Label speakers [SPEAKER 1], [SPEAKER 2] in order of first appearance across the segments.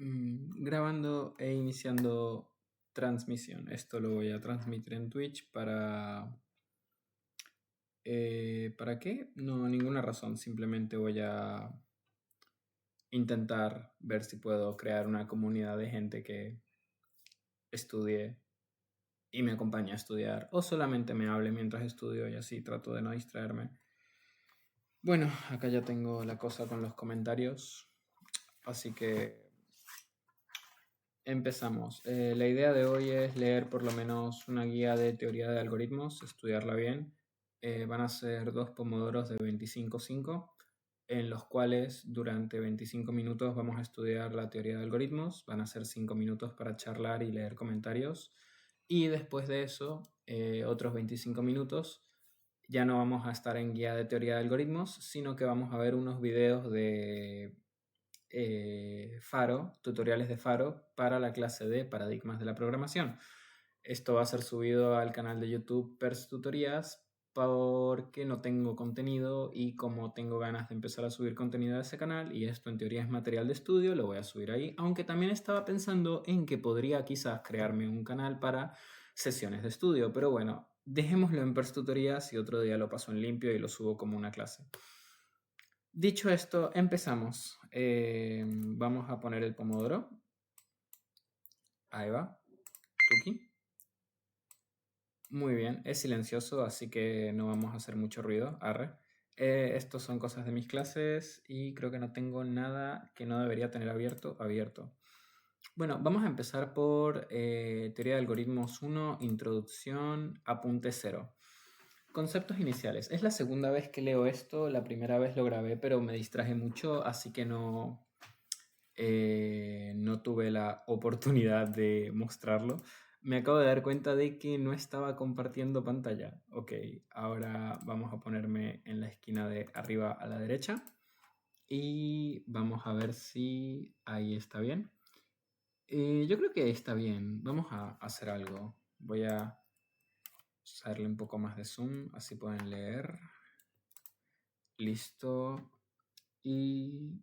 [SPEAKER 1] Grabando e iniciando transmisión. Esto lo voy a transmitir en Twitch para... ¿para qué? No, ninguna razón. Simplemente voy a intentar ver si puedo crear una comunidad de gente que estudie y me acompañe a estudiar. O solamente me hable mientras estudio y así trato de no distraerme. Bueno, acá ya tengo la cosa con los comentarios. Así que empezamos. La idea de hoy es leer por lo menos una guía de teoría de algoritmos, estudiarla bien. Van a ser 2 pomodoros de 25-5, en los cuales durante 25 minutos vamos a estudiar la teoría de algoritmos. Van a ser 5 minutos para charlar y leer comentarios. Y después de eso, otros 25 minutos, ya no vamos a estar en guía de teoría de algoritmos, sino que vamos a ver unos videos de Faro, tutoriales de Faro para la clase de paradigmas de la programación. Esto va a ser subido al canal de YouTube Pers Tutorías porque no tengo contenido y como tengo ganas de empezar a subir contenido a ese canal y esto en teoría es material de estudio, lo voy a subir ahí, aunque también estaba pensando en que podría quizás crearme un canal para sesiones de estudio, pero bueno, dejémoslo en Pers Tutorías y otro día lo paso en limpio y lo subo como una clase. Dicho esto, empezamos. Vamos a poner el pomodoro. Ahí va. Tuki. Muy bien, es silencioso, así que no vamos a hacer mucho ruido. Arre. Estos son cosas de mis clases y creo que no tengo nada que no debería tener abierto. Bueno, vamos a empezar por teoría de algoritmos 1, introducción, apunte 0. Conceptos iniciales. Es la segunda vez que leo esto, la primera vez lo grabé, pero me distraje mucho, así que no tuve la oportunidad de mostrarlo. Me acabo de dar cuenta de que no estaba compartiendo pantalla. Ok, ahora vamos a ponerme en la esquina de arriba a la derecha y vamos a ver si ahí está bien. Yo creo que está bien. Vamos a hacer algo. Voy a usarle un poco más de zoom, así pueden leer. Listo. Y...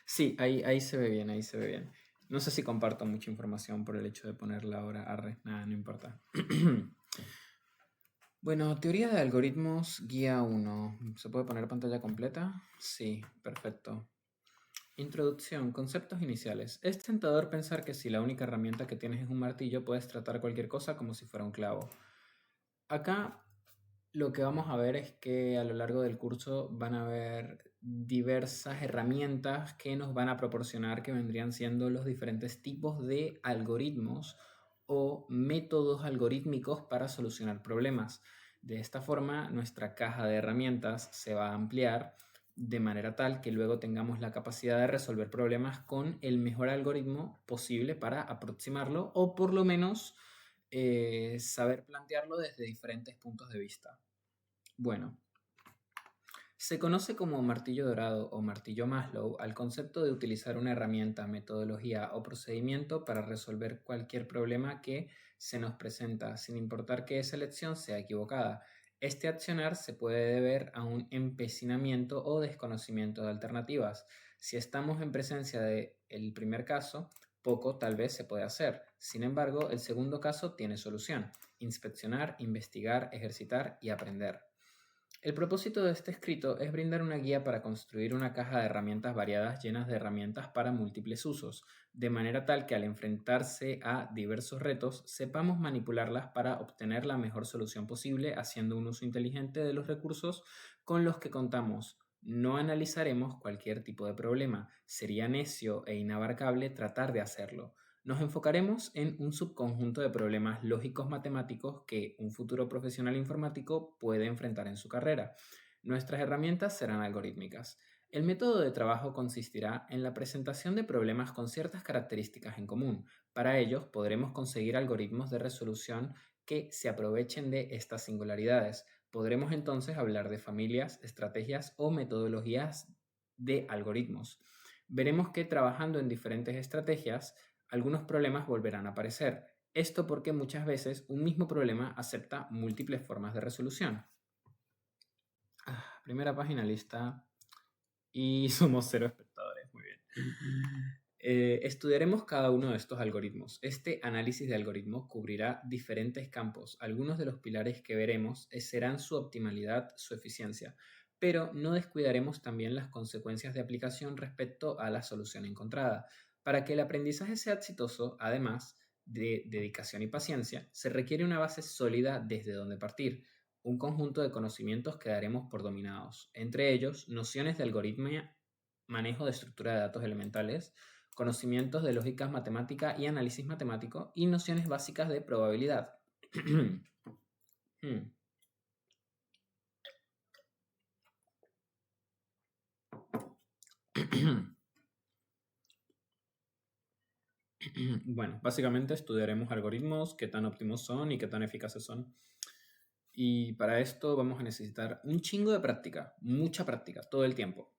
[SPEAKER 1] sí, ahí se ve bien, ahí se ve bien. No sé si comparto mucha información por el hecho de ponerla ahora. Arre, nada, no importa. Bueno, teoría de algoritmos, guía 1. ¿Se puede poner pantalla completa? Sí, perfecto. Introducción, conceptos iniciales. Es tentador pensar que si la única herramienta que tienes es un martillo, puedes tratar cualquier cosa como si fuera un clavo. Acá lo que vamos a ver es que a lo largo del curso van a haber diversas herramientas que nos van a proporcionar que vendrían siendo los diferentes tipos de algoritmos o métodos algorítmicos para solucionar problemas. De esta forma, nuestra caja de herramientas se va a ampliar de manera tal que luego tengamos la capacidad de resolver problemas con el mejor algoritmo posible para aproximarlo o por lo menos saber plantearlo desde diferentes puntos de vista. Bueno, se conoce como martillo dorado o martillo Maslow al concepto de utilizar una herramienta, metodología o procedimiento para resolver cualquier problema que se nos presenta, sin importar que esa elección sea equivocada. Este accionar se puede deber a un empecinamiento o desconocimiento de alternativas. Si estamos en presencia del primer caso, poco tal vez se puede hacer. Sin embargo, el segundo caso tiene solución: inspeccionar, investigar, ejercitar y aprender. El propósito de este escrito es brindar una guía para construir una caja de herramientas variadas llenas de herramientas para múltiples usos, de manera tal que al enfrentarse a diversos retos sepamos manipularlas para obtener la mejor solución posible haciendo un uso inteligente de los recursos con los que contamos. No analizaremos cualquier tipo de problema, sería necio e inabarcable tratar de hacerlo. Nos enfocaremos en un subconjunto de problemas lógicos matemáticos que un futuro profesional informático puede enfrentar en su carrera. Nuestras herramientas serán algorítmicas. El método de trabajo consistirá en la presentación de problemas con ciertas características en común. Para ellos podremos conseguir algoritmos de resolución que se aprovechen de estas singularidades. Podremos entonces hablar de familias, estrategias o metodologías de algoritmos. Veremos que trabajando en diferentes estrategias, algunos problemas volverán a aparecer. Esto porque muchas veces un mismo problema acepta múltiples formas de resolución. Primera página lista y somos 0 espectadores, muy bien. Estudiaremos cada uno de estos algoritmos. Este análisis de algoritmos cubrirá diferentes campos. Algunos de los pilares que veremos serán su optimalidad, su eficiencia, pero no descuidaremos también las consecuencias de aplicación respecto a la solución encontrada. Para que el aprendizaje sea exitoso, además de dedicación y paciencia, se requiere una base sólida desde donde partir, un conjunto de conocimientos que daremos por dominados, entre ellos nociones de algoritmia, manejo de estructura de datos elementales, conocimientos de lógica matemática y análisis matemático y nociones básicas de probabilidad. Bueno, básicamente estudiaremos algoritmos, qué tan óptimos son y qué tan eficaces son. Y para esto vamos a necesitar un chingo de práctica, mucha práctica, todo el tiempo.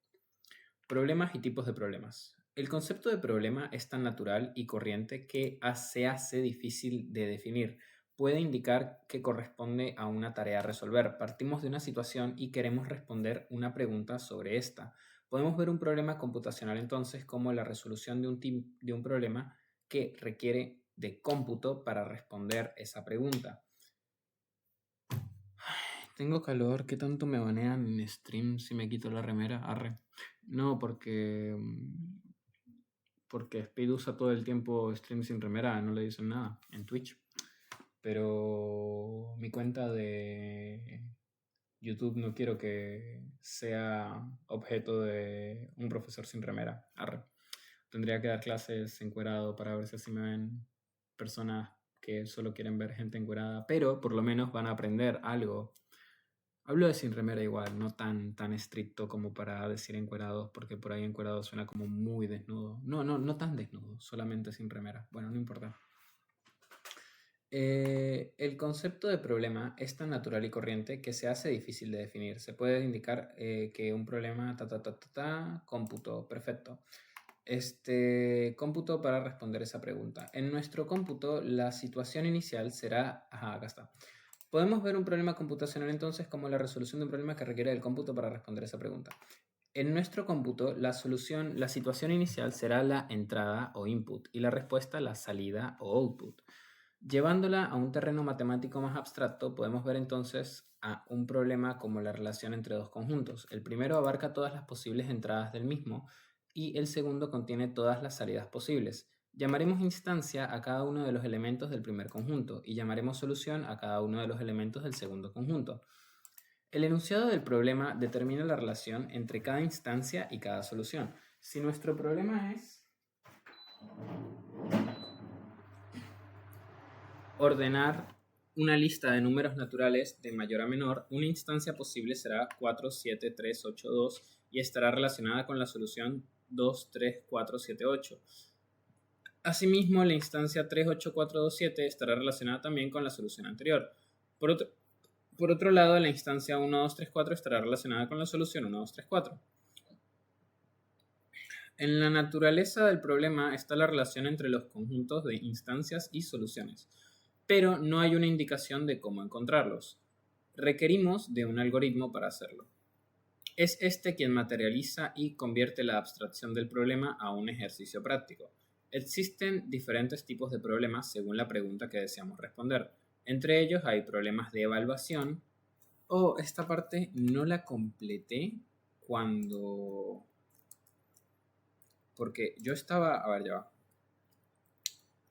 [SPEAKER 1] Problemas y tipos de problemas. El concepto de problema es tan natural y corriente que se hace difícil de definir. Puede indicar que corresponde a una tarea a resolver. Partimos de una situación y queremos responder una pregunta sobre esta. Podemos ver un problema computacional entonces como la resolución de un problema que requiere de cómputo para responder esa pregunta. Tengo calor, ¿qué tanto me banean en stream si me quito la remera? Arre. No, porque Speed usa todo el tiempo stream sin remera, no le dicen nada en Twitch. Pero mi cuenta de YouTube no quiero que sea objeto de un profesor sin remera. Arre. Tendría que dar clases encuerado para ver si así me ven personas que solo quieren ver gente encuerada, pero por lo menos van a aprender algo. Hablo de sin remera igual, no tan estricto como para decir encuerados, porque por ahí encuerados suena como muy desnudo. No tan desnudo, solamente sin remera. Bueno, no importa. El concepto de problema es tan natural y corriente que se hace difícil de definir. Se puede indicar que un problema, cómputo, perfecto. Cómputo para responder esa pregunta. En nuestro cómputo, la situación inicial será... Ajá, acá está. Podemos ver un problema computacional entonces como la resolución de un problema que requiere del cómputo para responder esa pregunta. En nuestro cómputo, la situación inicial será la entrada o input y la respuesta la salida o output. Llevándola a un terreno matemático más abstracto, podemos ver entonces a un problema como la relación entre dos conjuntos. El primero abarca todas las posibles entradas del mismo y el segundo contiene todas las salidas posibles. Llamaremos instancia a cada uno de los elementos del primer conjunto y llamaremos solución a cada uno de los elementos del segundo conjunto. El enunciado del problema determina la relación entre cada instancia y cada solución. Si nuestro problema es ordenar una lista de números naturales de mayor a menor, una instancia posible será 4, 7, 3, 8, 2 y estará relacionada con la solución 2, 3, 4, 7, 8. Asimismo, la instancia 3, 8, 4, 2, 7 estará relacionada también con la solución anterior. Por otro lado, la instancia 1, 2, 3, 4 estará relacionada con la solución 1, 2, 3, 4. En la naturaleza del problema está la relación entre los conjuntos de instancias y soluciones, pero no hay una indicación de cómo encontrarlos. Requerimos de un algoritmo para hacerlo. Es este quien materializa y convierte la abstracción del problema a un ejercicio práctico. Existen diferentes tipos de problemas según la pregunta que deseamos responder. Entre ellos hay problemas de evaluación. Esta parte no la completé cuando... Porque yo estaba... A ver, ya va.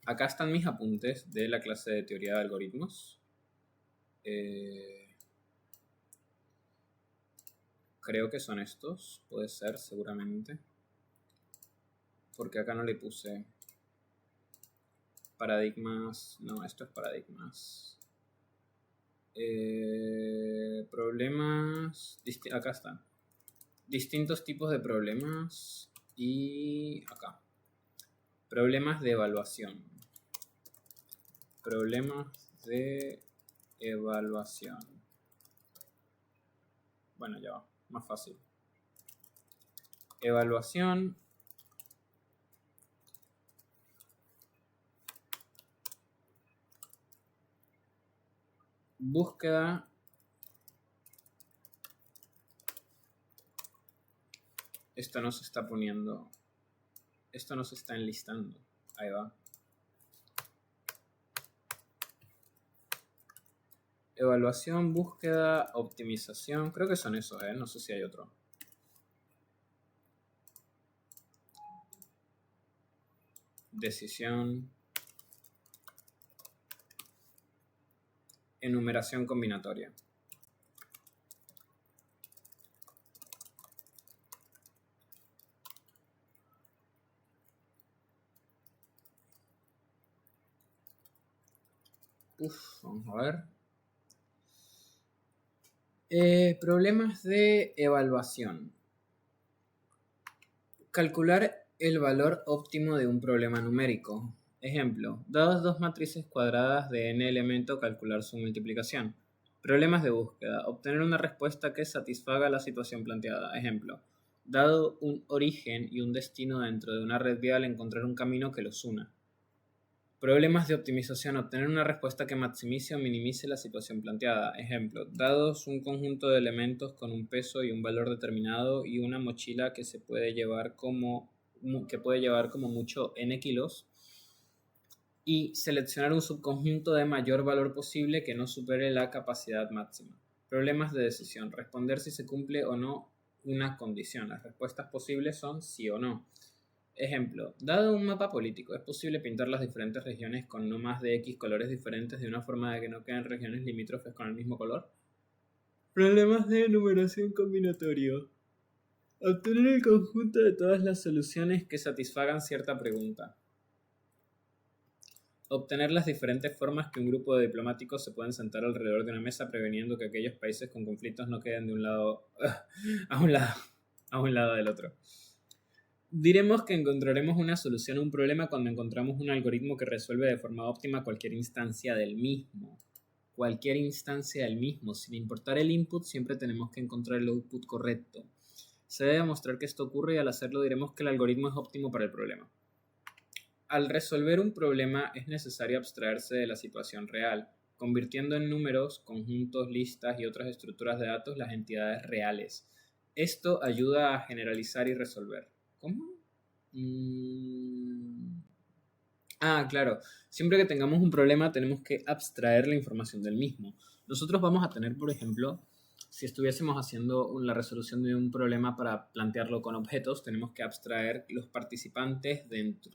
[SPEAKER 1] Acá están mis apuntes de la clase de teoría de algoritmos. Creo que son estos. Puede ser, seguramente. Porque acá no le puse paradigmas. No, esto es paradigmas. Problemas. Acá están. Distintos tipos de problemas. Y acá. Problemas de evaluación. Problemas de evaluación. Bueno, ya va. Más fácil. Evaluación. Búsqueda. Esto no se está poniendo. Esto no se está enlistando. Ahí va. Evaluación, búsqueda, optimización. Creo que son esos, ¿eh? No sé si hay otro. Decisión. Enumeración combinatoria. Vamos a ver. Problemas de evaluación. Calcular el valor óptimo de un problema numérico. Ejemplo, dadas dos matrices cuadradas de n elementos, calcular su multiplicación. Problemas de búsqueda. Obtener una respuesta que satisfaga la situación planteada. Ejemplo, dado un origen y un destino dentro de una red vial, encontrar un camino que los una. Problemas de optimización. Obtener una respuesta que maximice o minimice la situación planteada. Ejemplo, dados un conjunto de elementos con un peso y un valor determinado y una mochila que puede llevar como mucho n kilos, y seleccionar un subconjunto de mayor valor posible que no supere la capacidad máxima. Problemas de decisión. Responder si se cumple o no una condición. Las respuestas posibles son sí o no. Ejemplo, dado un mapa político, ¿es posible pintar las diferentes regiones con no más de X colores diferentes de una forma de que no queden regiones limítrofes con el mismo color? Problemas de enumeración combinatoria. Obtener el conjunto de todas las soluciones que satisfagan cierta pregunta. Obtener las diferentes formas que un grupo de diplomáticos se pueden sentar alrededor de una mesa preveniendo que aquellos países con conflictos no queden de un lado a un lado del otro. Diremos que encontraremos una solución a un problema cuando encontramos un algoritmo que resuelve de forma óptima cualquier instancia del mismo. Cualquier instancia del mismo. Sin importar el input, siempre tenemos que encontrar el output correcto. Se debe demostrar que esto ocurre y al hacerlo diremos que el algoritmo es óptimo para el problema. Al resolver un problema es necesario abstraerse de la situación real, convirtiendo en números, conjuntos, listas y otras estructuras de datos las entidades reales. Esto ayuda a generalizar y resolver. ¿Cómo? Claro. Siempre que tengamos un problema tenemos que abstraer la información del mismo. Nosotros vamos a tener, por ejemplo, si estuviésemos haciendo la resolución de un problema para plantearlo con objetos, tenemos que abstraer los participantes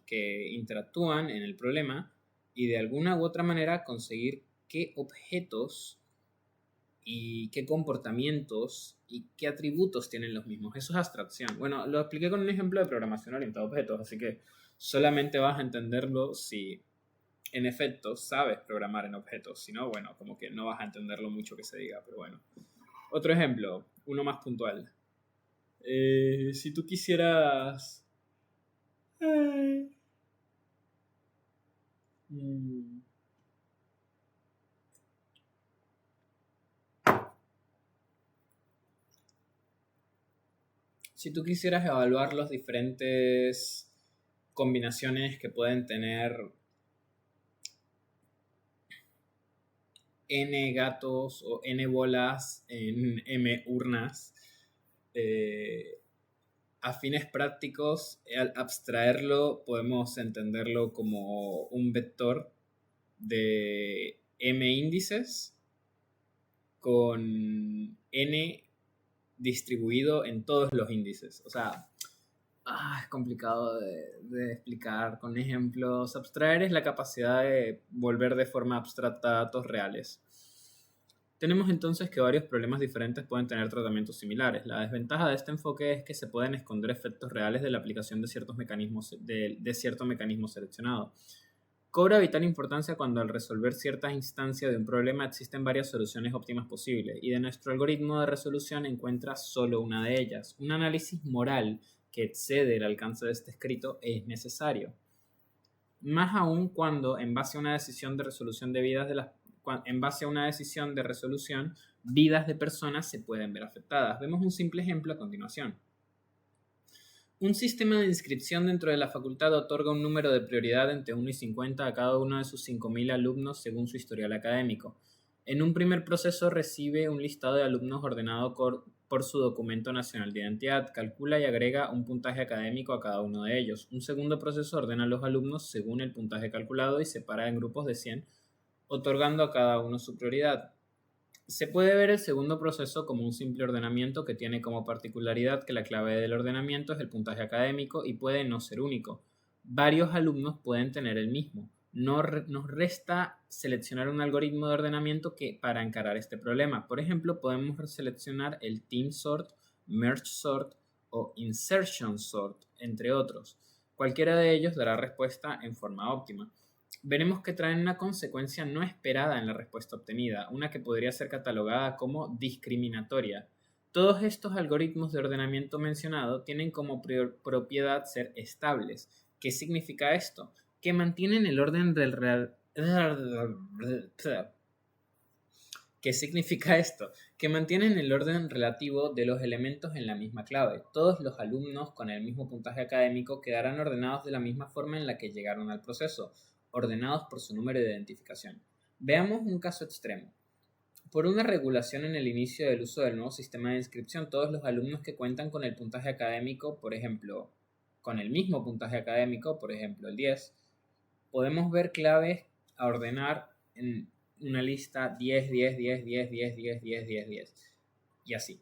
[SPEAKER 1] que interactúan en el problema y de alguna u otra manera conseguir qué objetos y qué comportamientos y qué atributos tienen los mismos. Eso es abstracción. Bueno, lo expliqué con un ejemplo de programación orientada a objetos, así que solamente vas a entenderlo si en efecto sabes programar en objetos. Si no, bueno, como que no vas a entenderlo mucho que se diga, pero bueno. Otro ejemplo, uno más puntual. Si tú quisieras... Si tú quisieras evaluar las diferentes combinaciones que pueden tener n gatos o n bolas en m urnas, a fines prácticos, al abstraerlo, podemos entenderlo como un vector de m índices con n distribuido en todos los índices. O sea, es complicado de explicar con ejemplos. Abstraer es la capacidad de volver de forma abstracta datos reales. Tenemos entonces que varios problemas diferentes pueden tener tratamientos similares. La desventaja de este enfoque es que se pueden esconder efectos reales de la aplicación de ciertos mecanismos de cierto mecanismo seleccionado. Cobra vital importancia cuando al resolver ciertas instancias de un problema existen varias soluciones óptimas posibles y de nuestro algoritmo de resolución encuentra solo una de ellas. Un análisis moral que excede el alcance de este escrito es necesario. Más aún cuando en base a una decisión de resolución vidas de personas se pueden ver afectadas. Vemos un simple ejemplo a continuación. Un sistema de inscripción dentro de la facultad otorga un número de prioridad entre 1 y 50 a cada uno de sus 5.000 alumnos según su historial académico. En un primer proceso recibe un listado de alumnos ordenado por su documento nacional de identidad, calcula y agrega un puntaje académico a cada uno de ellos. Un segundo proceso ordena a los alumnos según el puntaje calculado y separa en grupos de 100, otorgando a cada uno su prioridad. Se puede ver el segundo proceso como un simple ordenamiento que tiene como particularidad que la clave del ordenamiento es el puntaje académico y puede no ser único. Varios alumnos pueden tener el mismo. Nos resta seleccionar un algoritmo de ordenamiento para encarar este problema. Por ejemplo, podemos seleccionar el Team Sort, Merge Sort o Insertion Sort, entre otros. Cualquiera de ellos dará respuesta en forma óptima. Veremos que traen una consecuencia no esperada en la respuesta obtenida, una que podría ser catalogada como discriminatoria. Todos estos algoritmos de ordenamiento mencionado tienen como propiedad ser estables. ¿Qué significa esto? Que mantienen el orden del real... ¿Qué significa esto? Que mantienen el orden relativo de los elementos en la misma clave. Todos los alumnos con el mismo puntaje académico quedarán ordenados de la misma forma en la que llegaron al proceso, ordenados por su número de identificación. Veamos un caso extremo. Por una regulación en el inicio del uso del nuevo sistema de inscripción, todos los alumnos que cuentan con el puntaje académico, por ejemplo, con el mismo puntaje académico, por ejemplo, el 10, podemos ver claves a ordenar en una lista 10, 10, 10, 10, 10, 10, 10, 10, 10, y así.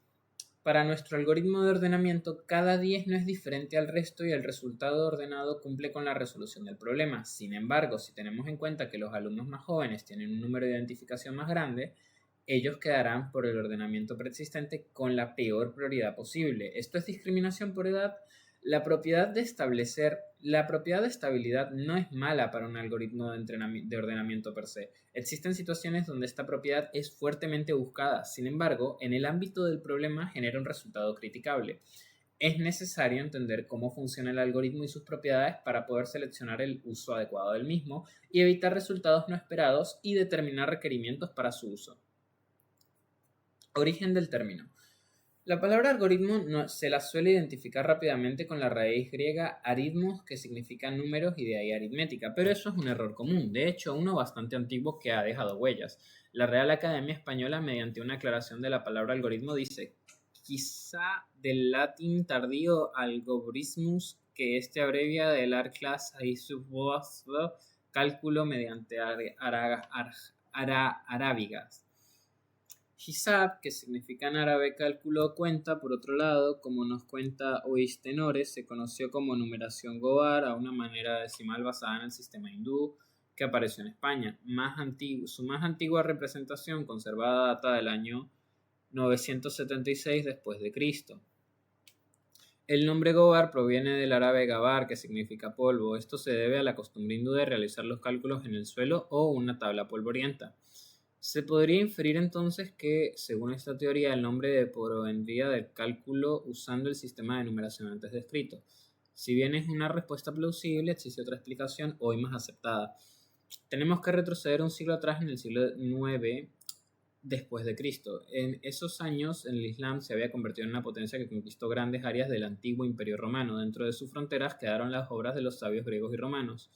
[SPEAKER 1] Para nuestro algoritmo de ordenamiento, cada 10 no es diferente al resto y el resultado ordenado cumple con la resolución del problema. Sin embargo, si tenemos en cuenta que los alumnos más jóvenes tienen un número de identificación más grande, ellos quedarán por el ordenamiento persistente con la peor prioridad posible. ¿Esto es discriminación por edad? La propiedad de estabilidad no es mala para un algoritmo de ordenamiento per se. Existen situaciones donde esta propiedad es fuertemente buscada. Sin embargo, en el ámbito del problema genera un resultado criticable. Es necesario entender cómo funciona el algoritmo y sus propiedades para poder seleccionar el uso adecuado del mismo y evitar resultados no esperados y determinar requerimientos para su uso. Origen del término. La palabra algoritmo se la suele identificar rápidamente con la raíz griega aritmos, que significa números y de ahí aritmética, pero eso es un error común, de hecho uno bastante antiguo que ha dejado huellas. La Real Academia Española, mediante una aclaración de la palabra algoritmo, dice, quizá del latín tardío algoritmus, que este abrevia del arclas cálculo mediante arábigas. Hisab, que significa en árabe cálculo cuenta, por otro lado, como nos cuenta Oistenores, se conoció como numeración Gobar a una manera decimal basada en el sistema hindú que apareció en España. Su más antigua representación conservada data del año 976 después de Cristo. El nombre Gobar proviene del árabe gabar, que significa polvo. Esto se debe a la costumbre hindú de realizar los cálculos en el suelo o una tabla polvorienta. Se podría inferir entonces que, según esta teoría, el nombre provendría del cálculo usando el sistema de numeración antes descrito. Si bien es una respuesta plausible, existe otra explicación hoy más aceptada. Tenemos que retroceder un siglo atrás, en el siglo IX después de Cristo. En esos años, el Islam se había convertido en una potencia que conquistó grandes áreas del antiguo Imperio Romano. Dentro de sus fronteras quedaron las obras de los sabios griegos y romanos.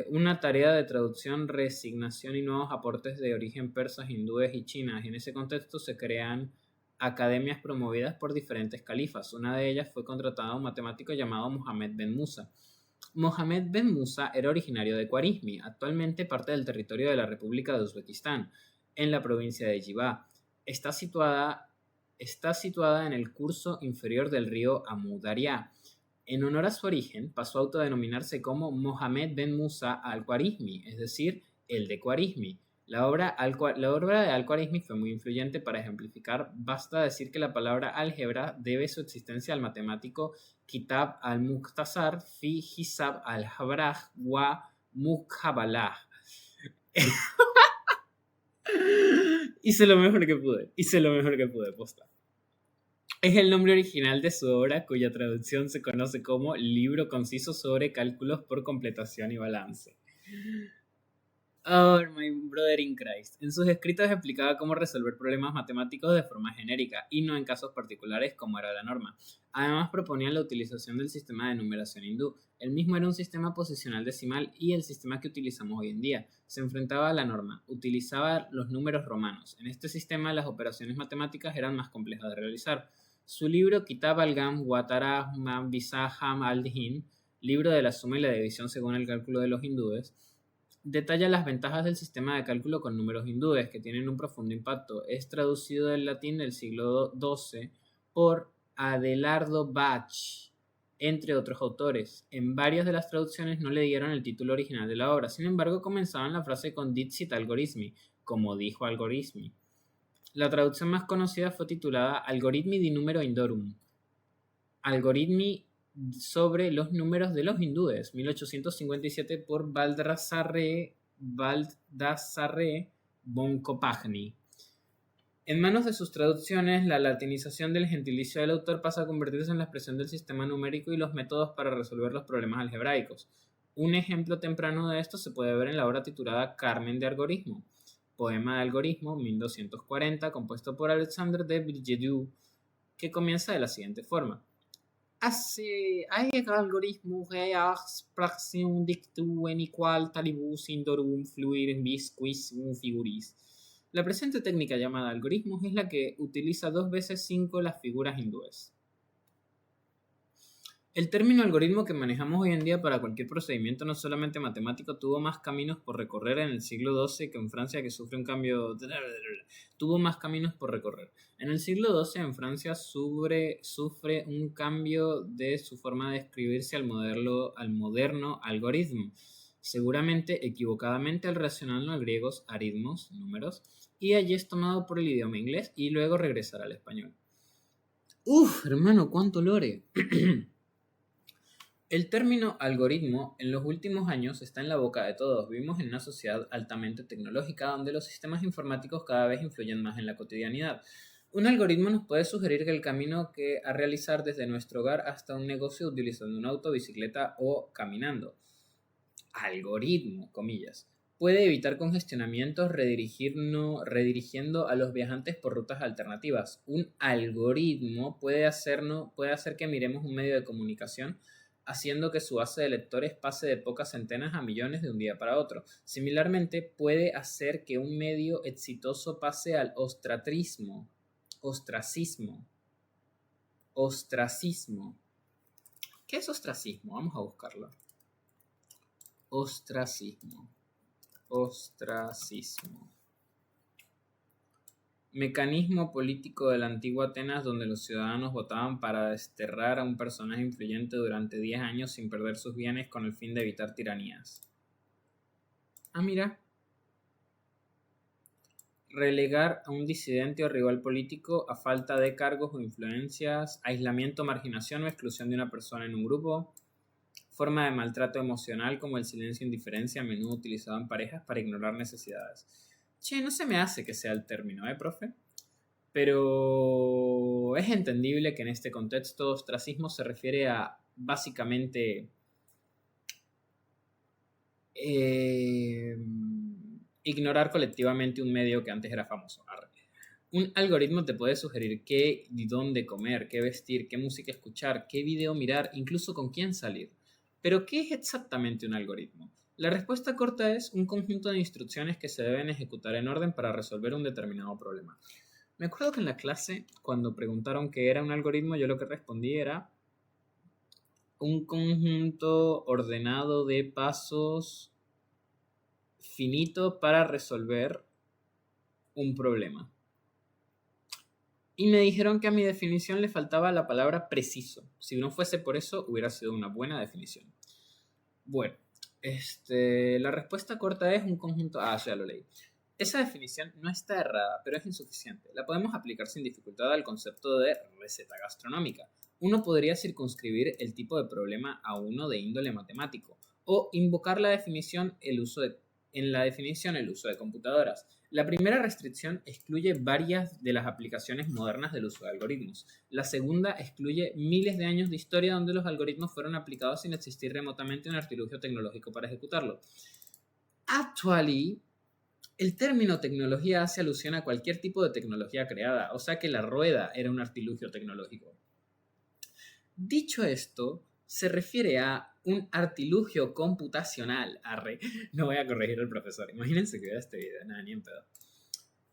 [SPEAKER 1] Una tarea de traducción, resignación y nuevos aportes de origen persas, hindúes y chinas. En ese contexto se crean academias promovidas por diferentes califas. Una de ellas fue contratada a un matemático llamado Mohammed Ben Musa. Mohammed Ben Musa era originario de Khwarizmi, actualmente parte del territorio de la República de Uzbekistán, en la provincia de Jibá. Está situada en el curso inferior del río Amu Daria. En honor a su origen, pasó a autodenominarse como Mohammed Ben Musa al-Khwarizmi, es decir, el de Khwarizmi. La obra de al-Khwarizmi fue muy influyente. Para ejemplificar, basta decir que la palabra álgebra debe su existencia al matemático Kitab al-Mukhtasar fi Hisab al-Jabraj wa Mukhabalah. Hice lo mejor que pude, posta. Es el nombre original de su obra, cuya traducción se conoce como Libro conciso sobre cálculos por completación y balance. Oh, my brother in Christ. En sus escritos explicaba cómo resolver problemas matemáticos de forma genérica y no en casos particulares como era la norma. Además proponía la utilización del sistema de numeración hindú. El mismo era un sistema posicional decimal y el sistema que utilizamos hoy en día. Se enfrentaba a la norma, utilizaba los números romanos. En este sistema las operaciones matemáticas eran más complejas de realizar. Su libro Kitab al-Gam Watara Bisaham al-Din, libro de la suma y la división según el cálculo de los hindúes, detalla las ventajas del sistema de cálculo con números hindúes, que tienen un profundo impacto. Es traducido del latín del siglo XII por Adelardo Bach, entre otros autores. En varias de las traducciones no le dieron el título original de la obra, sin embargo comenzaban la frase con Dixit Algorismi, como dijo Algorismi. La traducción más conocida fue titulada Algoritmi di numero Indorum, Algoritmi sobre los números de los hindúes, 1857, por Baldassarre Boncompagni. En manos de sus traducciones, la latinización del gentilicio del autor pasa a convertirse en la expresión del sistema numérico y los métodos para resolver los problemas algebraicos. Un ejemplo temprano de esto se puede ver en la obra titulada Carmen de Algorismo, poema de algorismo, 1240, compuesto por Alexandre de Brigidoux, que comienza de la siguiente forma. Hay algoritmo expresión dictu en igual talibus indorum fluir visquis figuris. La presente técnica llamada algoritmos es la que utiliza 2 veces 5 las figuras hindúes. El término algoritmo que manejamos hoy en día para cualquier procedimiento no solamente matemático tuvo más caminos por recorrer en el siglo XII que en Francia, que sufre un cambio... tuvo más caminos por recorrer. En el siglo XII en Francia sufre un cambio de su forma de escribirse al moderno algoritmo, seguramente equivocadamente al relacionarlo a griegos aritmos, números, y allí es tomado por el idioma inglés y luego regresará al español. Uf, hermano, cuánto lore. El término algoritmo en los últimos años está en la boca de todos. Vivimos en una sociedad altamente tecnológica donde los sistemas informáticos cada vez influyen más en la cotidianidad. Un algoritmo nos puede sugerir que el camino que a realizar desde nuestro hogar hasta un negocio utilizando un auto, bicicleta o caminando. Algoritmo, comillas. Puede evitar congestionamientos redirigiendo a los viajantes por rutas alternativas. Un algoritmo puede hacer que miremos un medio de comunicación haciendo que su base de lectores pase de pocas centenas a millones de un día para otro. Similarmente, puede hacer que un medio exitoso pase al ostracismo. ¿Qué es ostracismo? Vamos a buscarlo. Ostracismo. Mecanismo político de la antigua Atenas donde los ciudadanos votaban para desterrar a un personaje influyente durante 10 años sin perder sus bienes con el fin de evitar tiranías. Ah, mira. Relegar a un disidente o rival político a falta de cargos o influencias, aislamiento, marginación o exclusión de una persona en un grupo, forma de maltrato emocional como el silencio e indiferencia a menudo utilizado en parejas para ignorar necesidades. Che, no se me hace que sea el término, profe? Pero es entendible que en este contexto ostracismo se refiere a básicamente ignorar colectivamente un medio que antes era famoso. Un algoritmo te puede sugerir qué y dónde comer, qué vestir, qué música escuchar, qué video mirar, incluso con quién salir. Pero ¿qué es exactamente un algoritmo? La respuesta corta es un conjunto de instrucciones que se deben ejecutar en orden para resolver un determinado problema. Me acuerdo que en la clase, cuando preguntaron qué era un algoritmo, yo lo que respondí era un conjunto ordenado de pasos finito para resolver un problema. Y me dijeron que a mi definición le faltaba la palabra preciso. Si no fuese por eso, hubiera sido una buena definición. Bueno, la respuesta corta es un conjunto... ya lo leí. Esa definición no está errada, pero es insuficiente. La podemos aplicar sin dificultad al concepto de receta gastronómica. Uno podría circunscribir el tipo de problema a uno de índole matemático o invocar en la definición el uso de computadoras. La primera restricción excluye varias de las aplicaciones modernas del uso de algoritmos. La segunda excluye miles de años de historia donde los algoritmos fueron aplicados sin existir remotamente un artilugio tecnológico para ejecutarlo. Actually, el término tecnología hace alusión a cualquier tipo de tecnología creada, o sea que la rueda era un artilugio tecnológico. Dicho esto, se refiere a un artilugio computacional. Arre, no voy a corregir al profesor. Imagínense que vea este video, nada, ni en pedo.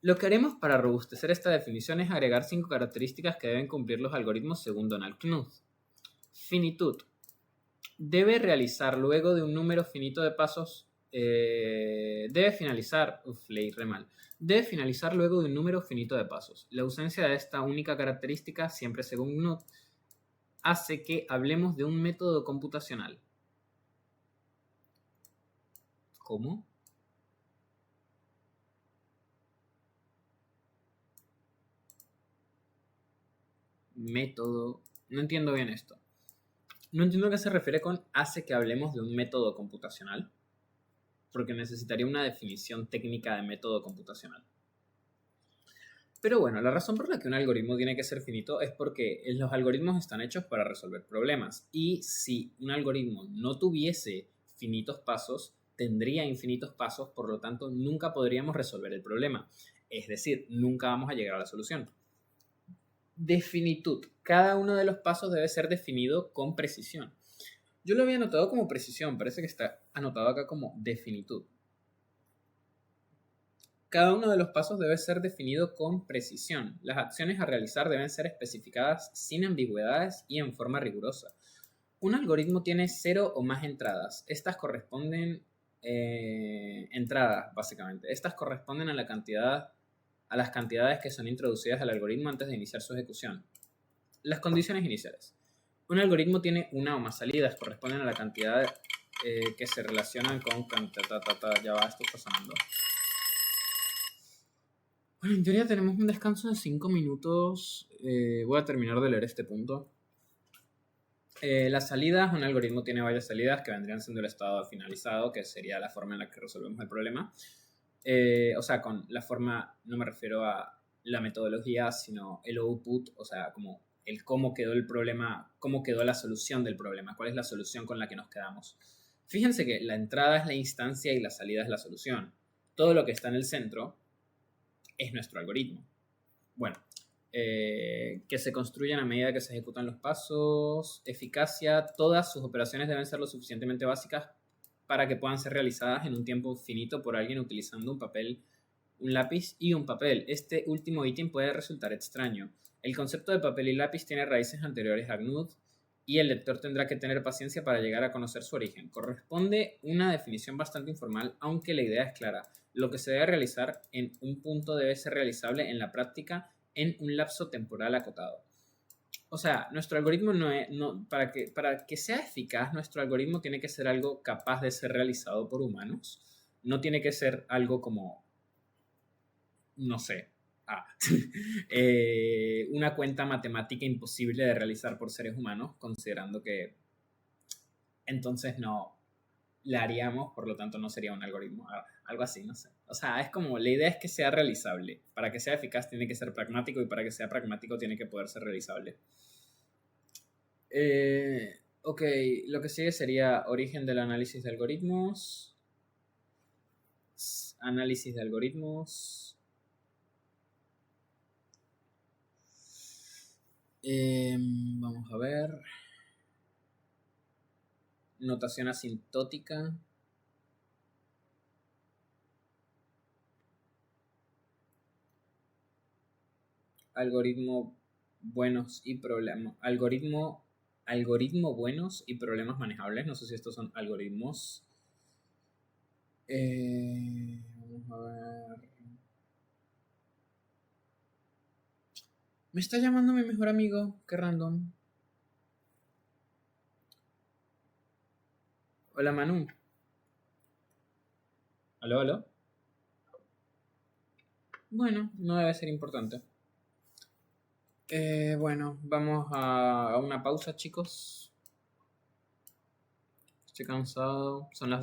[SPEAKER 1] Lo que haremos para robustecer esta definición es agregar 5 características que deben cumplir los algoritmos según Donald Knuth. Finitud. Debe realizar luego de un número finito de pasos. Debe finalizar. Leí re mal. Debe finalizar luego de un número finito de pasos. La ausencia de esta única característica, siempre según Knuth, hace que hablemos de un método computacional. ¿Cómo? Método. No entiendo bien esto. No entiendo a qué se refiere con hace que hablemos de un método computacional, porque necesitaría una definición técnica de método computacional. Pero bueno, la razón por la que un algoritmo tiene que ser finito es porque los algoritmos están hechos para resolver problemas. Y si un algoritmo no tuviese finitos pasos, tendría infinitos pasos, por lo tanto nunca podríamos resolver el problema. Es decir, nunca vamos a llegar a la solución. Definitud. Cada uno de los pasos debe ser definido con precisión. Yo lo había anotado como precisión, parece que está anotado acá como definitud. Cada uno de los pasos debe ser definido con precisión. Las acciones a realizar deben ser especificadas sin ambigüedades y en forma rigurosa. Un algoritmo tiene 0 o más entradas. Estas corresponden entradas, básicamente. Estas corresponden a las cantidades que son introducidas al algoritmo antes de iniciar su ejecución. Las condiciones iniciales. Un algoritmo tiene una o más salidas, corresponden a la cantidad que se relacionan con... Ya va, esto está sonando. Bueno, en teoría tenemos un descanso de 5 minutos. Voy a terminar de leer este punto. Las salidas, un algoritmo tiene varias salidas que vendrían siendo el estado finalizado, que sería la forma en la que resolvemos el problema. O sea, con la forma no me refiero a la metodología, sino el output, o sea, como el cómo quedó el problema, cómo quedó la solución del problema, cuál es la solución con la que nos quedamos. Fíjense que la entrada es la instancia y la salida es la solución. Todo lo que está en el centro es nuestro algoritmo. Bueno, que se construyan a medida que se ejecutan los pasos, eficacia, todas sus operaciones deben ser lo suficientemente básicas para que puedan ser realizadas en un tiempo finito por alguien utilizando un papel, un lápiz y un papel. Este último ítem puede resultar extraño. El concepto de papel y lápiz tiene raíces anteriores a Knuth y el lector tendrá que tener paciencia para llegar a conocer su origen. Corresponde una definición bastante informal, aunque la idea es clara. Lo que se debe realizar en un punto debe ser realizable en la práctica en un lapso temporal acotado. O sea, nuestro algoritmo para que sea eficaz, nuestro algoritmo tiene que ser algo capaz de ser realizado por humanos. No tiene que ser algo como, no sé, una cuenta matemática imposible de realizar por seres humanos, considerando que entonces no la haríamos, por lo tanto no sería un algoritmo, algo así, no sé. O sea, es como, la idea es que sea realizable. Para que sea eficaz tiene que ser pragmático y para que sea pragmático tiene que poder ser realizable. Ok, lo que sigue sería origen del análisis de algoritmos. Análisis de algoritmos. Vamos a ver. Notación asintótica. Algoritmo buenos y problemas. Algoritmo buenos y problemas manejables. No sé si estos son algoritmos. Vamos a ver. Me está llamando mi mejor amigo. Qué random. Hola, Manu. ¿Aló, aló? Bueno, no debe ser importante. Bueno, vamos a una pausa, chicos. Estoy cansado. Son las